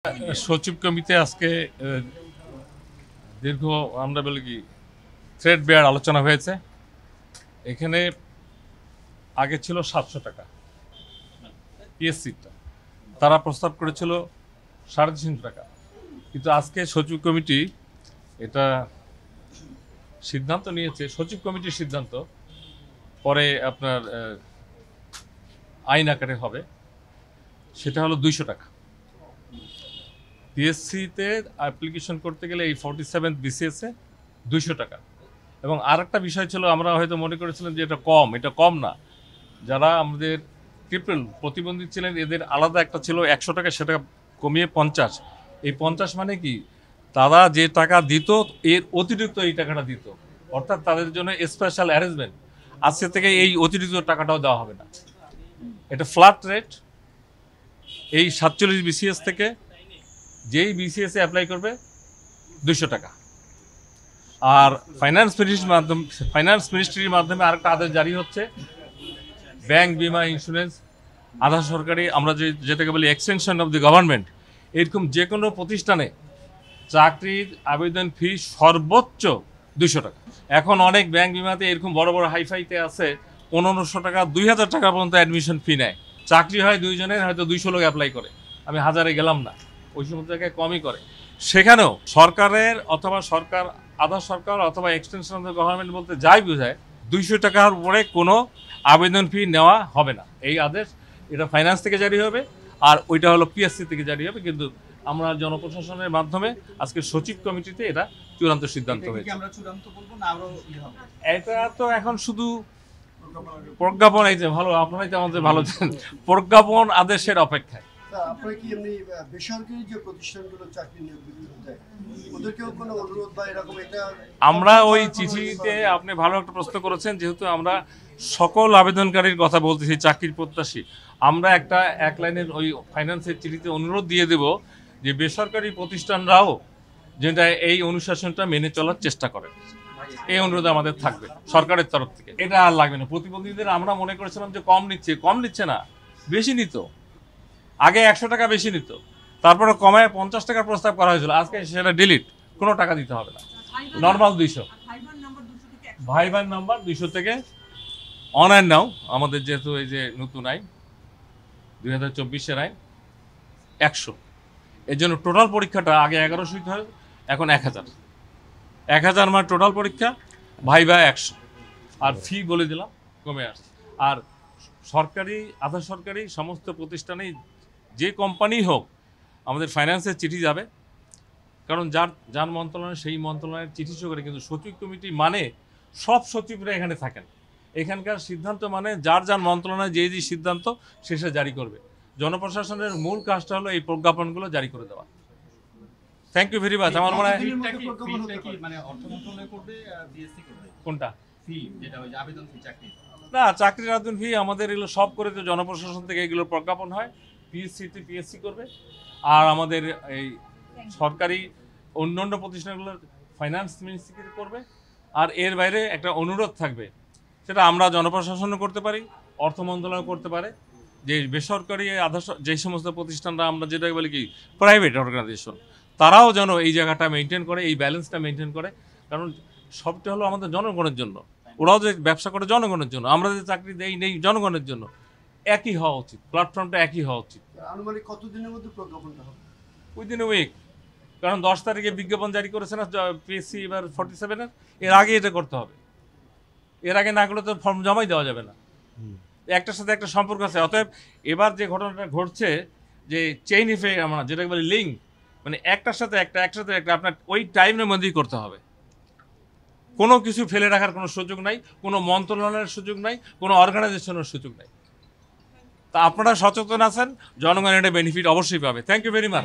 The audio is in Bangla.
সচিব কমিটি আজকে দীর্ঘ আমরা বলি কি থ্রেড বেয়ার আলোচনা হয়েছে। এখানে আগে ছিল 700 টাকা পিএসসিটা, তারা প্রস্তাব করেছিল 350 টাকা, কিন্তু আজকে সচিব কমিটি এটা সিদ্ধান্ত নিয়েছে। সচিব কমিটির সিদ্ধান্ত পরে আপনার আইন আকারে হবে, সেটা হলো 200 টাকা। পিএসসিতে অ্যাপ্লিকেশন করতে গেলে এই 47 বিসিএসে 200 টাকা। এবং আরেকটা বিষয় ছিল, আমরা হয়তো মনে করেছিলাম যে এটা কম না। যারা আমাদের ট্রিপল প্রতিবন্ধী ছিলেন এদের আলাদা একটা ছিল 100 টাকা, সেটা কমিয়ে 50। এই 50 মানে কি, তারা যে টাকা দিত এর অতিরিক্ত এই টাকাটা দিত, অর্থাৎ তাদের জন্য স্পেশাল অ্যারেঞ্জমেন্ট। আজকে থেকে এই অতিরিক্ত টাকাটাও দেওয়া হবে না, এটা ফ্ল্যাট রেট। এই 47 বিসিএস থেকে যেই বিসিএস এ অ্যাপ্লাই করবে 200 টাকা। আর ফাইন্যান্স মিনিস্ট্রির মাধ্যমে আরেকটা আদেশ জারি হচ্ছে, ব্যাংক, বিমা, ইন্স্যুরেন্স, আধা সরকারি, আমরা যেটাকে বলি এক্সটেনশন অফ দি গভর্নমেন্ট, এরকম যে কোনো প্রতিষ্ঠানে চাকরির আবেদন ফি সর্বোচ্চ 200 টাকা। এখন অনেক ব্যাংক, বিমাতে এরকম বড় বড় হাইফাইতে আছে 1500 টাকা 2000 টাকা পর্যন্ত অ্যাডমিশন ফি নেয়। চাকরি হয় 2 জনের, হয়তো 200 লোক অ্যাপ্লাই করে, আমি হাজারে গেলাম না, ওই সমস্ত জায়গায় কমই করে। সেখানেও সরকারের অথবা আধা সরকার অথবা এক্সটেনশন অফ দ্য গভর্নমেন্ট বলতে যাই বোঝায়, 200 টাকার উপরে কোনো আবেদন ফি নেওয়া হবে না। এই আদেশ এটা ফাইন্যান্স থেকে জারি হবে, আর ওইটা হলো পিএসসি থেকে জারি হবে। কিন্তু আমরা জনপ্রশাসনের মাধ্যমে আজকে সচিব কমিটিতে এটা চূড়ান্ত সিদ্ধান্ত হয়েছে। এটা তো এখন শুধু প্রজ্ঞাপন, এই যে ভালো, আপনারাই তো আমাদের ভালো জানেন, প্রজ্ঞাপন আদেশের অপেক্ষায়। আপনারা কি এমনি বেসরকারি যে প্রতিষ্ঠানগুলো চাকরি নিয়োগ দেয় ওদেরকেও কোনো অনুরোধ বা এরকম? এটা আমরা ওই চিঠিতে, আপনি ভালো একটা প্রশ্ন করেছেন, যেহেতু আমরা সকল আবেদনকারীর কথা বলতেছি, চাকরির প্রত্যাশী, আমরা এক লাইনের ওই ফাইন্যান্সের চিঠিতে অনুরোধ দিয়ে দেব যে বেসরকারি প্রতিষ্ঠানরাও যেটা এই অনুশাসনটা মেনে চলার চেষ্টা করে। এই অনুরোধ আমাদের থাকবে সরকারের তরফ থেকে। এটা আর লাগবে না। প্রতিবন্ধীদের আমরা মনে করেছিলাম যে কম নিচ্ছে না, বেশি নিত। আগে 100 টাকা বেশি নিত, তারপরে কমায় 50 টাকার প্রস্তাব করা হয়েছিল। আজকে সেটা ডিলিট, কোনো টাকা দিতে হবে না, নর্মাল 200। ভাইবার নাম্বার 200 থেকে অনলাইন নাও। আমাদের যেহেতু এই যে নতুন আইন 2024-এর আইন 100, এর জন্য টোটাল পরীক্ষাটা আগে 1100 হয়, এখন 1000 মানে টোটাল পরীক্ষা, ভাইবা 100। আর ফি বলে দিলাম কমে আসছে। আর সরকারি, আধা সরকারি সমস্ত প্রতিষ্ঠানেই যে কোম্পানি হোক, আমাদের ফাইন্যান্সের চিঠি যাবে, কারণ যার মন্ত্রণালয় সেই মন্ত্রণালয়ের চিঠি করে। কিন্তু সচিব কমিটি মানে সব সচিবরা এখানে থাকেন, এখানকার সিদ্ধান্ত মানে যার মন্ত্রণালয় যে সিদ্ধান্ত শেষে জারি করবে। জনপ্রশাসনের মূল কাজটা হলো এই প্রজ্ঞাপনগুলো জারি করে দেওয়া। Thank you very much. আমার মনে হয় কোনটা না, চাকরির আবেদন ফি আমাদের এগুলো সব করে তো জনপ্রশাসন থেকে এগুলো প্রজ্ঞাপন হয়, পিএসসি করবে। আর আমাদের এই সরকারি অন্যান্য প্রতিষ্ঠানগুলো ফাইন্যান্স মিনিস্ট্রি করবে। আর এর বাইরে একটা অনুরোধ থাকবে, সেটা আমরা জনপ্রশাসনও করতে পারি, অর্থ মন্ত্রণালয় করতে পারে, যে বেসরকারি যে সমস্ত প্রতিষ্ঠানরা আমরা যেটা বলি কি প্রাইভেট অর্গানাইজেশন, তারাও যেন এই জায়গাটা মেনটেন করে, এই ব্যালেন্সটা মেনটেন করে। কারণ সবটা হলো আমাদের জনগণের জন্য। ওরাও যে ব্যবসা করে জনগণের জন্য, আমরা যে চাকরি নেই জনগণের জন্য। একই হওয়া উচিত, প্ল্যাটফর্মটা একই হওয়া উচিত। আনুমানিক কতদিনের মধ্যে প্রজ্ঞাপনটা হবে? Within a week. কারণ 10 তারিখে বিজ্ঞাপন জারি করেছে না পিএসসি এবার 47-এর, এর আগে এটা করতে হবে। এর আগে না করলে তো ফর্ম জমাই দেওয়া যাবে না। একটার সাথে একটা সম্পর্ক আছে। অতএব এবার যে ঘটনাটা ঘটছে, যে চেইন ইফেক্ট, আমরা যেটাকে বলি লিঙ্ক, মানে একটার সাথে একটা আপনার ওই টাইমের মধ্যেই করতে হবে। কোনো কিছু ফেলে রাখার কোনো সুযোগ নাই, কোনো মন্ত্রণালয়ের সুযোগ নাই, কোনো অর্গানাইজেশনের সুযোগ নাই। তা আপনারা সচেতন আছেন, জনগণ এটা বেনিফিট অবশ্যই পাবে। Thank you very much.